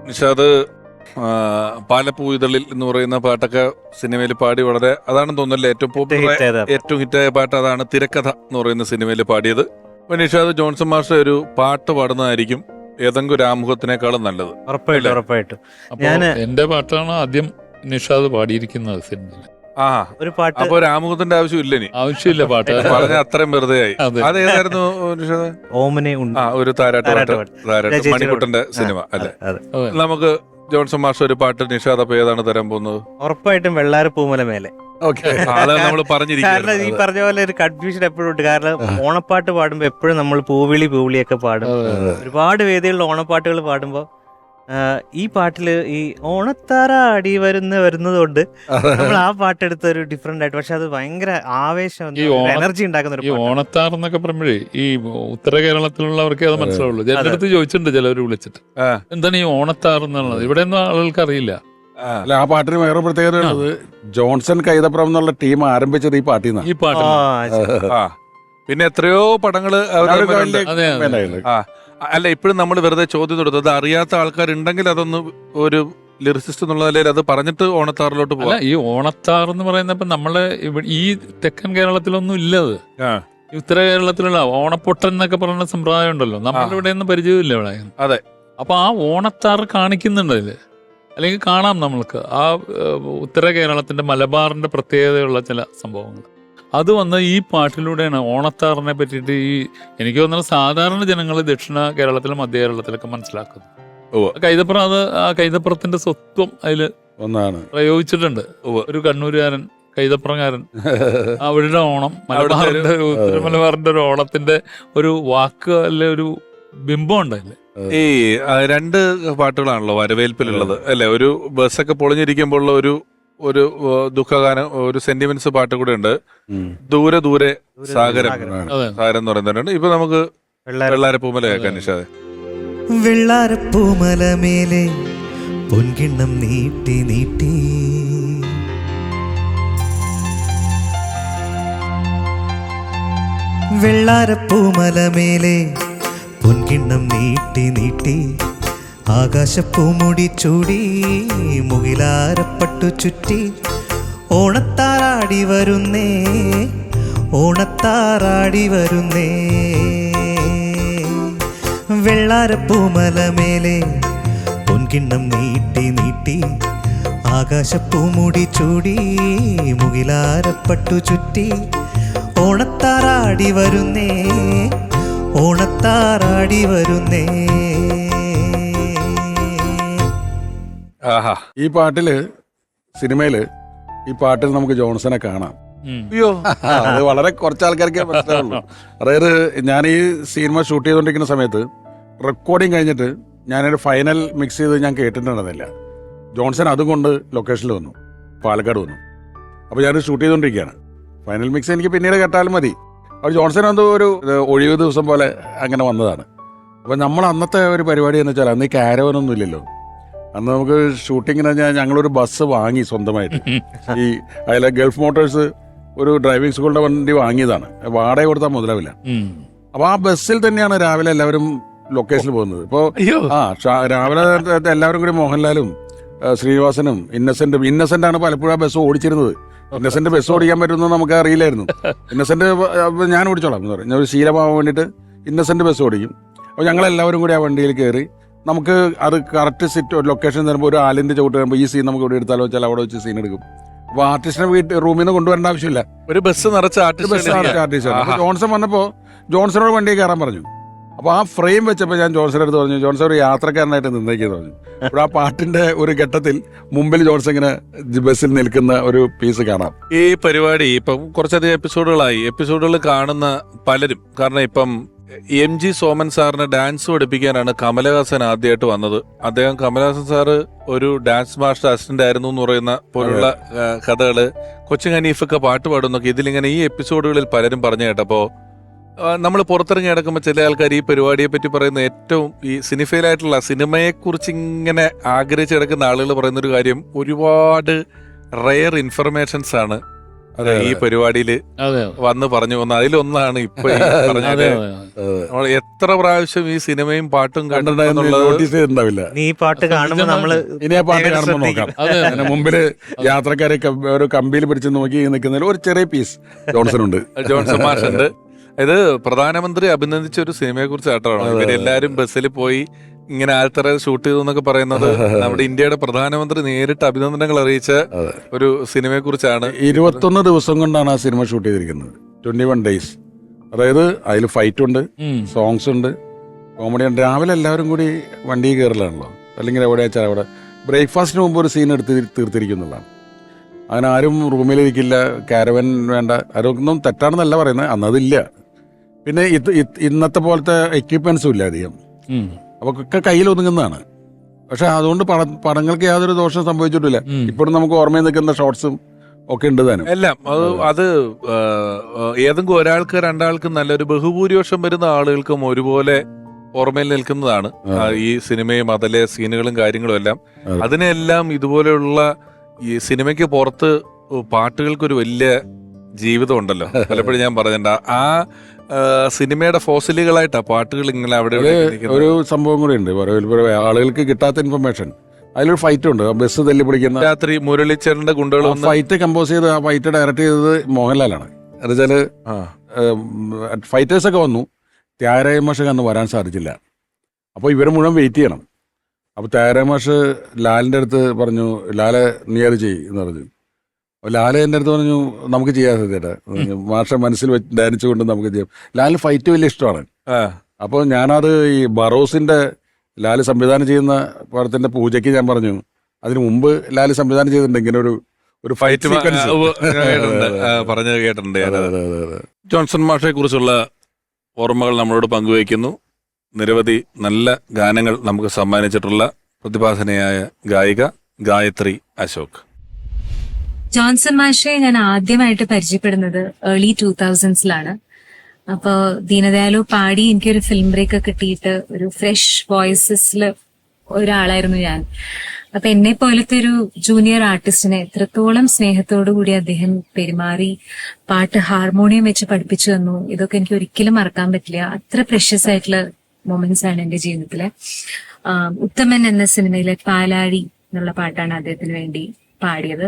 നിഷാദ് പാലപ്പൂ ഇതളിൽ എന്ന് പറയുന്ന പാട്ടൊക്കെ സിനിമയിൽ പാടി വളരെ അതാണെന്ന് തോന്നുന്നല്ലേ ഏറ്റവും പോപ്പുലർ ഏറ്റവും ഹിറ്റായ പാട്ട് അതാണ്. തിരക്കഥ എന്ന് പറയുന്ന സിനിമയിൽ പാടിയത്. അപ്പൊ നിഷാദ് ജോൺസൺ മാസ്റ്റർ ഒരു പാട്ട് പാടുന്നതായിരിക്കും ഏതെങ്കിലും ഒരു ആമുഖത്തിനേക്കാളും നല്ലത്. ഉറപ്പായിട്ടും. എന്റെ പാട്ടാണ് ആദ്യം നിഷാദ് പാടിയിരിക്കുന്നത് സിനിമയിൽ. ഒരു പാട്ട് അപ്പൊ ഒരു ആമുഖത്തിന്റെ ആവശ്യമില്ല, ഇനി ആവശ്യമില്ല പാട്ട് പറഞ്ഞ അത്രയും വെറുതെ ആയി. അതേതായിരുന്നു നിഷാദ്? ഓമനെ ഒരു താരാട്ട് മണിക്കുട്ടന്റെ സിനിമ അല്ലെ? നമുക്ക് ജോൺസൺ മാസ്റ്റർ ഒരു പാട്ട് നിഷാദ് അപ്പൊ ഏതാണ് തരാൻ പോകുന്നത്? ഉറപ്പായിട്ടും വെള്ളാര പൂമല മേലെ. നമ്മൾ കാരണം ഈ പറഞ്ഞ പോലെ ഒരു കൺഫ്യൂഷൻ എപ്പോഴും ഉണ്ട്. കാരണം ഓണപ്പാട്ട് പാടുമ്പോ എപ്പോഴും നമ്മൾ പൂവിളിയൊക്കെ പാടും. ഒരുപാട് വേദികളിൽ ഓണപ്പാട്ടുകൾ പാടുമ്പോ ഈ പാട്ടില് ഈ ഓണത്താറാടി വരുന്നതുകൊണ്ട് നമ്മൾ ആ പാട്ടെടുത്ത ഒരു ഡിഫറെന്റ് ആയിട്ട്, പക്ഷെ അത് ഭയങ്കര ആവേശം എനർജി ഉണ്ടാക്കുന്ന ഒരു ഓണത്താർ എന്നൊക്കെ പറയുമ്പോഴേ ഈ ഉത്തര കേരളത്തിലുള്ളവർക്കേ അത് മനസ്സിലാവുള്ളൂ. എന്റെ അടുത്ത് ചോദിച്ചിട്ടുണ്ട് ചിലവർ വിളിച്ചിട്ട് എന്താണ് ഈ ഓണത്താർ എന്നുള്ളത്, ഇവിടെ ഒന്നും ആളുകൾക്ക് അറിയില്ല. അല്ല, ആ പാട്ടിന് വേറെ പ്രത്യേകത ഉള്ളത് ജോൺസൺ കൈതപ്രം എന്നുള്ള ടീം ആരംഭിച്ചത് ഈ പാട്ടിൽ നിന്നാണ്. ഈ പാട്ട് പിന്നെ എത്രയോ പടങ്ങള് അല്ല, ഇപ്പോഴും നമ്മൾ വെറുതെ ചോദ്യം തൊടുത്തത് അറിയാത്ത ആൾക്കാരുണ്ടെങ്കിൽ അതൊന്ന് ഒരു ലിറിസിസ്റ്റ് എന്നുള്ള നിലയിൽ അത് പറഞ്ഞിട്ട് ഓണത്താറിലോട്ട് പോകാം. ഈ ഓണത്താർ എന്ന് പറയുന്നപ്പോ നമ്മള് ഈ തെക്കൻ കേരളത്തിലൊന്നും ഇല്ലത്. ഉത്തര കേരളത്തിലുള്ള ഓണപ്പൊട്ടൻ എന്നൊക്കെ പറയുന്ന സമ്പ്രദായം ഉണ്ടല്ലോ, നമ്മളുടെ ഇവിടെ ഒന്നും പരിചയമില്ല ഇവിടെ. അതെ. അപ്പൊ ആ ഓണത്താർ കാണിക്കുന്നുണ്ട് അതില്, അല്ലെങ്കിൽ കാണാം നമ്മൾക്ക് ആ ഉത്തര കേരളത്തിന്റെ മലബാറിന്റെ പ്രത്യേകതയുള്ള ചില സംഭവങ്ങൾ. അത് വന്ന് ഈ പാട്ടിലൂടെയാണ് ഓണത്താറിനെ പറ്റിയിട്ട് എനിക്ക് തോന്നുന്നത് സാധാരണ ജനങ്ങൾ ദക്ഷിണ കേരളത്തിലും മധ്യ കേരളത്തിലൊക്കെ മനസ്സിലാക്കുന്നത്. കൈതപ്പുറം ആ കൈതപ്പുറത്തിന്റെ സ്വത്വം അതില് പ്രയോഗിച്ചിട്ടുണ്ട്. ഒരു കണ്ണൂരുകാരൻ കൈതപ്പുറംകാരൻ അവരുടെ ഓണം മലബാറിന്റെ ഉത്തര മലബാറിന്റെ ഒരു ഓണത്തിന്റെ ഒരു വാക്ക് അല്ലെ ഒരു ബിംബം ഉണ്ടായില്ലേ. ഈ രണ്ട് പാട്ടുകളാണല്ലോ വരവേൽപ്പിലുള്ളത് അല്ലെ? ഒരു ബസ്സൊക്കെ പൊളിഞ്ഞിരിക്കുമ്പോൾ ഒരു ഒരു ദുഃഖഗാനം, ഒരു സെന്റിമെന്റ്സ് പാട്ട് കൂടെ ഉണ്ട്. ദൂരെ ദൂരെ സാഗരം എന്ന് പറയുന്നുണ്ട്. ഇപ്പൊ നമുക്ക് വെള്ളാരപ്പൂമല കേൾക്കാൻ നിഷാദേ. വെള്ളാരപ്പൂമല മേലെ പൊൻകിണ്ണം നീട്ടി നീട്ടി വെള്ളാരപ്പൂമല മേലെ പൊൻകിണ്ണം നീട്ടി നീട്ടി ആകാശപ്പൂമുടി ചൂടി മുകിലാരപ്പട്ടു ചുറ്റി ഓണത്താറാടി വരുന്നേ ഓണത്താറാടി വരുന്നേ വെള്ളാരപ്പൂമല മേലെ പൊൻകിണ്ണം നീട്ടി നീട്ടി ആകാശപ്പൂമുടി ചൂടി മുകിലാരപ്പട്ടു ചുറ്റി ഓണത്താറാടി വരുന്നേ ഓണത്താറാടി വരുന്നേ. ഈ പാട്ടില് സിനിമയില് ഈ പാട്ടിൽ നമുക്ക് ജോൺസനെ കാണാം. അത് വളരെ കുറച്ച് ആൾക്കാർക്ക് മനസ്സിലാവുള്ളൂ. അതായത് ഞാൻ ഈ സിനിമ ഷൂട്ട് ചെയ്തുകൊണ്ടിരിക്കുന്ന സമയത്ത് റെക്കോർഡിങ് കഴിഞ്ഞിട്ട് ഞാനൊരു ഫൈനൽ മിക്സ് ചെയ്ത് ഞാൻ കേട്ടിട്ടുണ്ടെന്നില്ല. ജോൺസൺ അതുകൊണ്ട് ലൊക്കേഷനിൽ വന്നു, പാലക്കാട് വന്നു. അപ്പോൾ ഞാൻ ഷൂട്ട് ചെയ്തുകൊണ്ടിരിക്കുകയാണ്. ഫൈനൽ മിക്സ് എനിക്ക് പിന്നീട് കേട്ടാലും മതി. അപ്പോൾ ജോൺസൺ എന്തോ ഒരു ഒഴിവ് ദിവസം പോലെ അങ്ങനെ വന്നതാണ്. അപ്പോൾ നമ്മൾ അന്നത്തെ ഒരു പരിപാടി എന്ന് വെച്ചാൽ അന്ന് ഈ കാരവനൊന്നും ഇല്ലല്ലോ. അന്ന് നമുക്ക് ഷൂട്ടിങ്ങിന് ഞങ്ങളൊരു ബസ് വാങ്ങി സ്വന്തമായിട്ട്. ഈ അതിലെ ഗൾഫ് മോട്ടോഴ്സ് ഒരു ഡ്രൈവിംഗ് സ്കൂളിന്റെ വണ്ടി വാങ്ങിയതാണ്, വാടക കൊടുത്താൽ മുതലാവില്ല. അപ്പൊ ആ ബസ്സിൽ തന്നെയാണ് രാവിലെ എല്ലാവരും ലൊക്കേഷനിൽ പോകുന്നത്. ഇപ്പോൾ രാവിലെ എല്ലാവരും കൂടി മോഹൻലാലും ശ്രീനിവാസനും ഇന്നസെന്റ് ആണ് പലപ്പോഴും ആ ബസ് ഓടിച്ചിരുന്നത്. ഇന്നസെന്റ് ബസ് ഓടിക്കാൻ പറ്റുമെന്ന് നമുക്ക് അറിയില്ലായിരുന്നു. ഇന്നസെന്റ് ഞാൻ ഓടിച്ചോളാം എന്ന് പറയും. ഞാൻ ഒരു ശീലമാവാൻ വേണ്ടിയിട്ട് ഇന്നസെന്റ് ബസ് ഓടിക്കും. അപ്പോൾ ഞങ്ങളെല്ലാവരും കൂടി ആ വണ്ടിയിൽ കയറി നമുക്ക് അത് കറക്റ്റ് ലൊക്കേഷൻ തരുമ്പോൾ ഒരു ആലിന്റെ ചവിട്ട് വരുമ്പോൾ ഈ സീൻ നമുക്ക് ഇവിടെ എടുത്താലോ വെച്ചാൽ അവിടെ വെച്ച് സീൻ എടുക്കും. അപ്പോൾ ആർട്ടിസ്റ്റിനെ റൂമിൽ നിന്ന് കൊണ്ടുവരേണ്ട ആവശ്യമില്ല. ഒരു ബസ് നിറച്ച ആർട്ടിസ്റ്റ്. ജോൺസൺ വന്നപ്പോൾ ജോൺസണോട് വണ്ടി കയറാൻ പറഞ്ഞു. അപ്പോൾ ആ ഫ്രെയിം വെച്ചപ്പോൾ ഞാൻ ജോൺസൺ അടുത്ത് പറഞ്ഞു, ജോൺസൺ ഒരു യാത്രക്കാരനായിട്ട് നിന്നേക്കെന്ന് പറഞ്ഞു. അപ്പോൾ ആ പാട്ടിന്റെ ഒരു ഘട്ടത്തിൽ മുമ്പിൽ ജോൺസൺ ഇങ്ങനെ ബസ്സിൽ നിൽക്കുന്ന ഒരു പീസ് കാണാം. ഈ പരിപാടി ഇപ്പം കുറച്ചധികം എപ്പിസോഡുകൾ കാണുന്ന പലരും, കാരണം ഇപ്പം MG സോമൻ സാറിന് ഡാൻസ് പഠിപ്പിക്കാനാണ് കമലഹാസൻ ആദ്യമായിട്ട് വന്നത്. അദ്ദേഹം കമലഹാസൻ സാറ് ഒരു ഡാൻസ് മാസ്റ്റർ അസിസ്റ്റന്റ് ആയിരുന്നു എന്ന് പറയുന്ന പോലുള്ള കഥകള്, കൊച്ചിൻ ഹനീഫൊക്കെ പാട്ട് പാടുന്നൊക്കെ ഇതിലിങ്ങനെ ഈ എപ്പിസോഡുകളിൽ പലരും പറഞ്ഞു കേട്ടപ്പോ നമ്മൾ പുറത്തിറങ്ങി കിടക്കുമ്പോൾ ചില ആൾക്കാർ ഈ പരിപാടിയെ പറ്റി പറയുന്ന ഏറ്റവും ഈ സിനിഫയിലായിട്ടുള്ള സിനിമയെക്കുറിച്ച് ഇങ്ങനെ ആഗ്രഹിച്ച് കിടക്കുന്ന ആളുകൾ പറയുന്നൊരു കാര്യം, ഒരുപാട് റെയർ ഇൻഫർമേഷൻസ് ആണ് ഈ പരിപാടിയില് അതെ വന്ന് പറഞ്ഞു വന്ന അതിലൊന്നാണ് ഇപ്പൊ ഈ പറഞ്ഞത്. അതെ നമ്മൾ എത്ര പ്രാവശ്യം ഈ സിനിമയും പാട്ടും കണ്ടിട്ടുണ്ടെന്നുള്ളത് നോട്ടീസ് ചെയ്തിട്ടുണ്ടാവില്ല. നീ ഈ പാട്ട് കാണുമ്പോൾ നമ്മള് ഇനി ആ പാട്ട് കാണുമ്പോൾ നോക്കാം. അതെ അതിന് മുമ്പില് യാത്രക്കാരെ ഒരു കമ്പിയിൽ പിടിച്ച് നോക്കി നിൽക്കുന്നതിൽ ഒരു ചെറിയ പീസ് ജോൺസൺ ഉണ്ട്. ജോൺസൺ മാഷുണ്ട്. ഇത് പ്രധാനമന്ത്രി അഭിനന്ദിച്ച ഒരു സിനിമയെ കുറിച്ച് ആട്ടാണ്. ഇവരെല്ലാരും ബസ്സിൽ പോയി ഇങ്ങനെ ആൽത്തറ ഷൂട്ട് ചെയ്തു എന്നൊക്കെ പറയുന്നത് നമ്മുടെ ഇന്ത്യയുടെ പ്രധാനമന്ത്രി നേരിട്ട് അഭിനന്ദനങ്ങൾ അറിയിച്ച ഒരു സിനിമയെ കുറിച്ചാണ്. 21 ദിവസം കൊണ്ടാണ് ആ സിനിമ ഷൂട്ട് ചെയ്തിരിക്കുന്നത്. 21 days. അതായത് അതിൽ ഫൈറ്റ് ഉണ്ട്, സോങ്സ് ഉണ്ട്, കോമഡി ഉണ്ട്. രാവിലെ എല്ലാവരും കൂടി വണ്ടി കയറലാണല്ലോ, അല്ലെങ്കിൽ എവിടെ വെച്ചാൽ അവിടെ ബ്രേക്ക്ഫാസ്റ്റിന് മുമ്പ് ഒരു സീൻ എടുത്ത് തീർത്തിരിക്കുന്നതാണ്. അങ്ങനെ ആരും റൂമിലിരിക്കില്ല, കാരവൻ വേണ്ട, അതൊന്നും തെറ്റാണെന്നല്ല പറയുന്നത്, അന്നതില്ല. പിന്നെ ഇന്നത്തെ പോലത്തെ എക്യുപ്മെന്റ്സും ഇല്ല അധികം, അപ്പോൾ ഒക്കെ കയ്യിൽ ഒതുങ്ങുന്നതാണ്. പക്ഷെ അതുകൊണ്ട് പടങ്ങൾക്ക് യാതൊരു ദോഷം സംഭവിച്ചിട്ടില്ല. ഇപ്പോഴും നമുക്ക് ഓർമ്മയിൽ നിൽക്കുന്ന ഷോർട്സും ഒക്കെ ഉണ്ട് താനും എല്ലാം. അത് ഏതെങ്കിലും ഒരാൾക്ക് രണ്ടാൾക്ക് നല്ലൊരു ബഹുഭൂരിപക്ഷം വരുന്ന ആളുകൾക്കും ഒരുപോലെ ഓർമ്മയിൽ നിൽക്കുന്നതാണ് ഈ സിനിമയും അതിലെ സീനുകളും കാര്യങ്ങളും എല്ലാം. അതിനെല്ലാം ഇതുപോലെയുള്ള ഈ സിനിമയ്ക്ക് പുറത്ത് പാട്ടുകൾക്കൊരു വലിയ ജീവിതം ഉണ്ടല്ലോ. പലപ്പോഴും ഞാൻ പറഞ്ഞിട്ടുണ്ട്, ആ സിനിമയുടെ ഫോസിലുകളായിട്ടാ പാട്ടുകൾ ഇങ്ങനെ അവിടെ ഒരു സംഭവം കൂടി ഉണ്ട്. ആളുകൾക്ക് കിട്ടാത്ത ഇൻഫർമേഷൻ, അതിലൊരു ഫൈറ്റ് ഉണ്ട്. ബസ് തല്ലി പിടിക്കുന്ന രാത്രി മുരളിച്ചേരന്റെ ഗുണ്ടകൾ ഫൈറ്റ് കമ്പോസ് ചെയ്ത് ആ ഫൈറ്റ് ഡയറക്ട് ചെയ്തത് മോഹൻലാലാണ്. എന്നുവെച്ചാല് ഫൈറ്റേഴ്സൊക്കെ വന്നു, ത്യാഗരാജ മാഷ് അന്ന് വരാൻ സാധിച്ചില്ല. അപ്പോൾ ഇവരെ മുഴുവൻ വെയിറ്റ് ചെയ്യണം. അപ്പോൾ ത്യാഗരാജ മാഷ് ലാലിൻ്റെ അടുത്ത് പറഞ്ഞു, ലാലെ നീ അത് ചെയ്യ് എന്ന് പറഞ്ഞു. ലാല എൻ്റെ അടുത്ത് പറഞ്ഞു, നമുക്ക് ചെയ്യാൻ സാധ്യത, മാഷ മനസ്സിൽ വെച്ച് ധ്യാനിച്ചുകൊണ്ട് നമുക്ക് ചെയ്യാം. ലാലിന് ഫൈറ്റ് വലിയ ഇഷ്ടമാണ്. അപ്പോൾ ഞാനത് ഈ ബറോസിന്റെ ലാല് സംവിധാനം ചെയ്യുന്ന പടത്തിന്റെ പൂജയ്ക്ക് ഞാൻ പറഞ്ഞു, അതിന് മുമ്പ് ലാല് സംവിധാനം ചെയ്തിട്ടുണ്ട് ഇങ്ങനെ ഒരു ഫൈറ്റ് പറഞ്ഞു കേട്ടിട്ടുണ്ട്. ജോൺസൺ മാഷെ കുറിച്ചുള്ള ഓർമ്മകൾ നമ്മളോട് പങ്കുവയ്ക്കുന്നു. നിരവധി നല്ല ഗാനങ്ങൾ നമുക്ക് സമ്മാനിച്ചിട്ടുള്ള പ്രതിഭാസനയായ ഗായിക ഗായത്രി അശോക്. ജോൺസൺ മാഷെ ഞാൻ ആദ്യമായിട്ട് പരിചയപ്പെടുന്നത് ഏർലി 2000s അപ്പോൾ ദീനദയാലു പാടി എനിക്കൊരു ഫിലിം ബ്രേക്ക് കിട്ടിയിട്ട് ഒരു ഫ്രഷ് വോയിസസിൽ ഒരാളായിരുന്നു ഞാൻ. അപ്പൊ എന്നെ പോലത്തെ ഒരു ജൂനിയർ ആർട്ടിസ്റ്റിനെ എത്രത്തോളം സ്നേഹത്തോടു കൂടി അദ്ദേഹം പെരുമാറി, പാട്ട് ഹാർമോണിയം വെച്ച് പഠിപ്പിച്ചു തന്നു, ഇതൊക്കെ എനിക്ക് ഒരിക്കലും മറക്കാൻ പറ്റില്ല. അത്ര പ്രഷ്യസ് ആയിട്ടുള്ള മൊമെന്റ്സ് ആണ് എന്റെ ജീവിതത്തിലെ. ഉത്തമൻ എന്ന സിനിമയിലെ പാലാഴി എന്നുള്ള പാട്ടാണ് അദ്ദേഹത്തിന് വേണ്ടി പാടിയത്.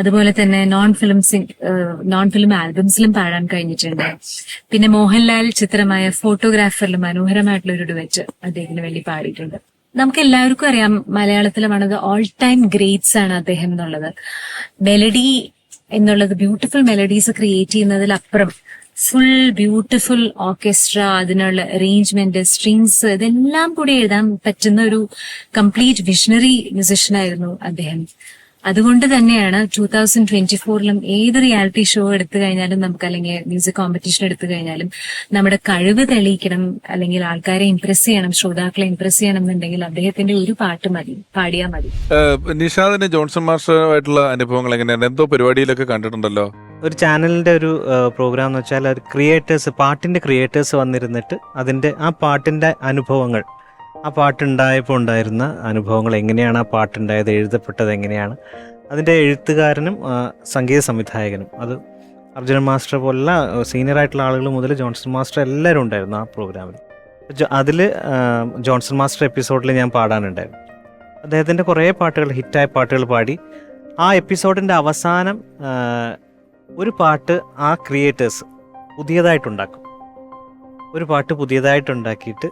അതുപോലെ തന്നെ നോൺ ഫിലിം ആൽബംസിലും പാടാൻ കഴിഞ്ഞിട്ടുണ്ട്. പിന്നെ മോഹൻലാൽ ചിത്രമായ ഫോട്ടോഗ്രാഫറിൽ മനോഹരമായിട്ടുള്ള ഒരു ഡുവറ്റ് അദ്ദേഹത്തിന് വേണ്ടി പാടിയിട്ടുണ്ട്. നമുക്ക് എല്ലാവർക്കും അറിയാം മലയാളത്തിലെ one of the all time greats ആണ് അദ്ദേഹം എന്നുള്ളത്. മെലഡി എന്നുള്ളത് ബ്യൂട്ടിഫുൾ മെലഡീസ് ക്രിയേറ്റ് ചെയ്യുന്നതിലപ്പുറം ഫുൾ ബ്യൂട്ടിഫുൾ ഓർക്കസ്ട്ര, അതിനുള്ള അറേഞ്ച്മെന്റ്, സ്ട്രിങ്സ്, ഇതെല്ലാം കൂടി എഴുതാൻ പറ്റുന്ന ഒരു കംപ്ലീറ്റ് വിഷണറി മ്യൂസിഷ്യനായിരുന്നു അദ്ദേഹം. അതുകൊണ്ട് തന്നെയാണ് 2024 ഏത് റിയാലിറ്റി ഷോ എടുത്തു കഴിഞ്ഞാലും നമുക്ക്, അല്ലെങ്കിൽ മ്യൂസിക് കോമ്പറ്റീഷൻ എടുത്തു കഴിഞ്ഞാലും നമ്മുടെ കഴിവ് തെളിയിക്കണം, അല്ലെങ്കിൽ ആൾക്കാരെ ഇംപ്രസ് ചെയ്യണം, ശ്രോതാക്കളെ ഇംപ്രസ് ചെയ്യണം എന്നുണ്ടെങ്കിൽ അദ്ദേഹത്തിന്റെ ഒരു പാട്ട് മതി, പാടിയാൽ മതി. നിഷാദിന് ജോൺസൺ മാസ്റ്ററുമായിട്ടുള്ള അനുഭവങ്ങൾ എങ്ങനെയാണ്? എന്തോ പരിപാടിയിലൊക്കെ കണ്ടിട്ടുണ്ടല്ലോ. ഒരു ചാനലിന്റെ ഒരു പ്രോഗ്രാം എന്ന് വെച്ചാൽ ക്രിയേറ്റേഴ്സ്, പാട്ടിന്റെ ക്രിയേറ്റേഴ്സ് വന്നിരുന്നിട്ട് അതിന്റെ ആ പാട്ടിന്റെ അനുഭവങ്ങൾ, ആ പാട്ടുണ്ടായപ്പോൾ ഉണ്ടായിരുന്ന അനുഭവങ്ങൾ, എങ്ങനെയാണ് ആ പാട്ടുണ്ടായത്, എഴുതപ്പെട്ടത് എങ്ങനെയാണ്, അതിൻ്റെ എഴുത്തുകാരനും സംഗീത സംവിധായകനും, അത് അർജുനൻ മാസ്റ്റർ പോലുള്ള സീനിയർ ആയിട്ടുള്ള ആളുകൾ മുതൽ ജോൺസൺ മാസ്റ്റർ എല്ലാവരും ഉണ്ടായിരുന്നു ആ പ്രോഗ്രാമിൽ. അതിൽ ജോൺസൺ മാസ്റ്റർ എപ്പിസോഡിൽ ഞാൻ പാടാനുണ്ടായിരുന്നു. അദ്ദേഹത്തിൻ്റെ കുറേ പാട്ടുകൾ, ഹിറ്റായ പാട്ടുകൾ പാടി. ആ എപ്പിസോഡിൻ്റെ അവസാനം ഒരു പാട്ട് ആ ക്രിയേറ്റേഴ്സ് പുതിയതായിട്ടുണ്ടാക്കും. ഒരു പാട്ട് പുതിയതായിട്ടുണ്ടാക്കിയിട്ട്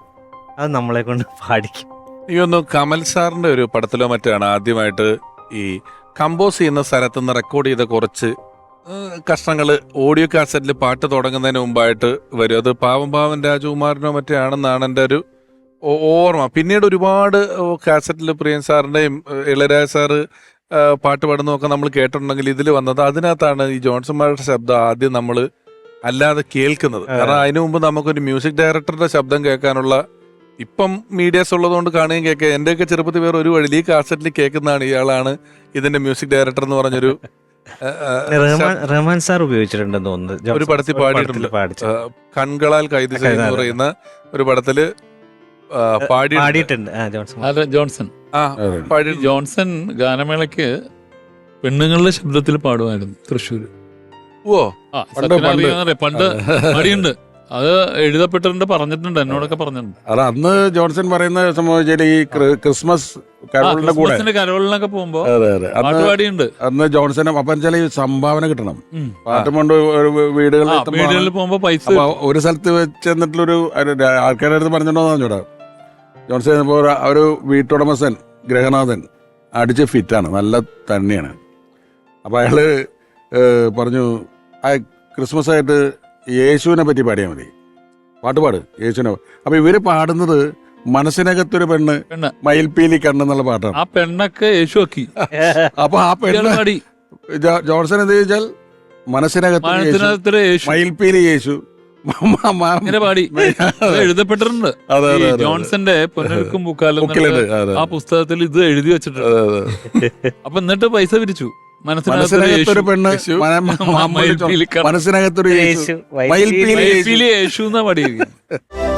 അത് നമ്മളെ കൊണ്ട് പാടിക്കും. ഈ ഒന്ന് കമൽ സാറിന്റെ ഒരു പടത്തിലോ മറ്റാണ് ആദ്യമായിട്ട് ഈ കമ്പോസ് ചെയ്യുന്ന സ്ഥലത്ത് നിന്ന് റെക്കോർഡ് ചെയ്ത കുറച്ച് കഷ്ണങ്ങള് ഓഡിയോ കാസറ്റിൽ പാട്ട് തുടങ്ങുന്നതിന് മുമ്പായിട്ട് വരും. അത് പാവം രാജകുമാരനോ മറ്റേ ആണെന്നാണ് എൻ്റെ ഒരു ഓർമ്മ. പിന്നീട് ഒരുപാട് കാസറ്റിൽ പ്രിയൻ സാറിന്റെയും ഇളയരാജ സാറ് പാട്ട് പാടുന്നതൊക്കെ നമ്മൾ കേട്ടിട്ടുണ്ടെങ്കിൽ ഇതിൽ വന്നത് അതിനകത്താണ് ഈ ജോൺസൺ മാരുടെ ശബ്ദം ആദ്യം നമ്മൾ അല്ലാതെ കേൾക്കുന്നത്. കാരണം അതിനു മുമ്പ് നമുക്കൊരു മ്യൂസിക് ഡയറക്ടറുടെ ശബ്ദം കേൾക്കാനുള്ള ഇപ്പം മീഡിയാസ് ഉള്ളതുകൊണ്ട് കാണുകയും കേൾക്കുക. എന്റെയൊക്കെ ചെറുപ്പത്തിൽ വേറെ ഒരു വഴി ഈ കാസറ്റിൽ കേൾക്കുന്നതാണ് ഇയാളാണ് ഇതിന്റെ മ്യൂസിക് ഡയറക്ടർ എന്ന് പറഞ്ഞൊരു റഹ്മാൻ സാർ ഉപയോഗിച്ചിട്ടുണ്ടെന്ന് തോന്നുന്നു. ഒരു പടത്തിൽ പാടിയിട്ടുണ്ട്, കൺകളാൽ കൈത് എന്ന് പറയുന്ന ഒരു പടത്തില് പാടിയിട്ടുണ്ട് ജോൺസൺ. പാടി ജോൺസൺ ഗാനമേളയ്ക്ക് പെണ്ണുങ്ങളുടെ ശബ്ദത്തിൽ പാടുമായിരുന്നു തൃശ്ശൂർ. ഓ ആ പണ്ട് സത്യനെ അറിയാന്നറിയാം. പണ്ട് മടിയുണ്ട്, അത് എഴുതപ്പെട്ടിട്ടുണ്ട്, പറഞ്ഞിട്ടുണ്ട്, എന്നോടൊക്കെ പറഞ്ഞിട്ടുണ്ട്. അത് അന്ന് ജോൺസൺ പറയുന്ന സംഭവം വെച്ചാൽ ഈ ക്രിസ്മസ് കരോളിന്റെ കൂടെ ക്രിസ്മസിന്റെ കരോളിനൊക്കെ പോകുമ്പോ അതെ അതെ അന്ന് പാട്ടുപാടിയുണ്ട്. അന്ന് ജോൺസന് അപ്പം വെച്ചാൽ ഈ സംഭാവന കിട്ടണം. ഉം. പാട്ടും കൊണ്ട് വീടുകളിൽ എത്തുമ്പോൾ വീടുകളിൽ പോകുമ്പോ പൈസ അപ്പൊ ഒരു സ്ഥലത്ത് വെച്ച് എന്നിട്ടുള്ളൊരു ആൾക്കാരുടെ അടുത്ത് പറഞ്ഞിട്ടുണ്ടോ പറഞ്ഞൂടാ. ജോൺസൺ ഇപ്പോൾ ഒരു വീട്ടുടമസ്ഥൻ ഗൃഹനാഥൻ അടിച്ച് ഫിറ്റാണ്, നല്ല തന്നെയാണ്. അപ്പൊ അയാള് പറഞ്ഞു ആ ക്രിസ്മസ് ആയിട്ട് യേശുവിനെ പറ്റി പാടിയാൽ മതി, പാട്ട് യേശുവിനെ. അപ്പൊ ഇവര് പാടുന്നത് മനസ്സിനകത്തൊരു പെണ്ണ് പെണ്ണ്. മയിൽപ്പീലി കണ്ണെന്നുള്ള പാട്ടാണ്. ആ പെണ്ണൊക്കെ യേശു ആക്കി. അപ്പൊ ആ പെണ്ണ് പാടി ജോൺസൺ എന്ത് ചോദിച്ചാൽ മനസ്സിനകത്ത് മനസ്സിനകത്തൊരു യേശു മയിൽപ്പീലി യേശു ഇങ്ങനെ പാടി. അത് എഴുതപ്പെട്ടിട്ടുണ്ട്. അതെ, ഈ അതെ, അതെ. ജോൺസന്റെ പൊന്നൊരുക്കും പൂക്കാലം ബുക്കിലുണ്ട്. അതെ. ആ പുസ്തകത്തിൽ ഇത് എഴുതി വെച്ചിട്ടുണ്ട്. അപ്പൊ എന്നിട്ട് പൈസ പിരിച്ചു. മനസ്സിനകത്തൊരു പെണ്ണ് മയിൽപ്പീലി കണ്ണ്. മനസ്സിനകത്തൊരു യേശു യേശു മയിൽപ്പീലി യേശു യേശു എന്നാ പാടിയിരിക്കുന്നത്.